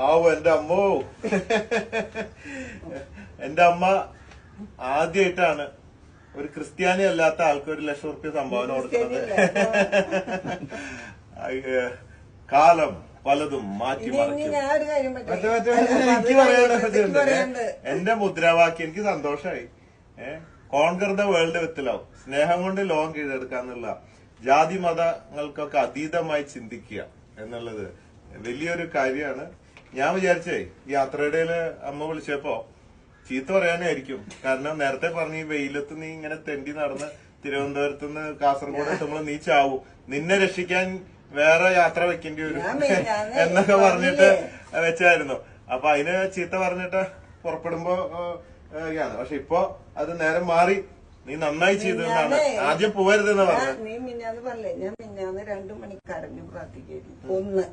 ആവോ എന്റെ അമ്മോ. എന്റെ അമ്മ ആദ്യമായിട്ടാണ് ഒരു ക്രിസ്ത്യാനി അല്ലാത്ത ആൾക്ക് 1,00,000 സംഭാവന കൊടുക്കുന്നത്. കാലം പലതും മാറ്റി മറിക്കും. എനിക്ക് പറയാനുള്ളത് എന്റെ മുദ്രാവാക്യം എനിക്ക് സന്തോഷമായി. Conquer the world with love, സ്നേഹം കൊണ്ട് ലോകം കീഴടക്കാന്നുള്ള, ജാതി മതങ്ങൾക്കൊക്കെ അതീതമായി ചിന്തിക്കുക എന്നുള്ളത് വലിയൊരു കാര്യമാണ്. ഞാൻ വിചാരിച്ചേ ഈ യാത്രയിടയില് അമ്മ വിളിച്ചപ്പോ ചീത്ത പറയാനായിരിക്കും. കാരണം നേരത്തെ പറഞ്ഞ ഈ വെയിലത്ത് നീ ഇങ്ങനെ തെണ്ടി നടന്ന് തിരുവനന്തപുരത്ത് നിന്ന് കാസർഗോഡ് എത്തുമ്പോൾ നീ ചാവും, നിന്നെ രക്ഷിക്കാൻ വേറെ യാത്ര വെക്കേണ്ടി വരും എന്നൊക്കെ പറഞ്ഞിട്ട് വെച്ചായിരുന്നു. അപ്പൊ അതിന് ചീത്ത പറഞ്ഞിട്ട് പുറപ്പെടുമ്പോ പക്ഷെ ഇപ്പൊ അത് നേരം മാറി. നീ നന്നായി ചെയ്തതെന്നാണ്. ആദ്യം പോവരുതെന്ന് പറഞ്ഞു. നീ മിന്നാന്ന് പറഞ്ഞേ, ഞാൻ മിന്നാന്ന് 2 മണിക്ക് കരഞ്ഞു പ്രാർത്ഥിക്കുന്നു.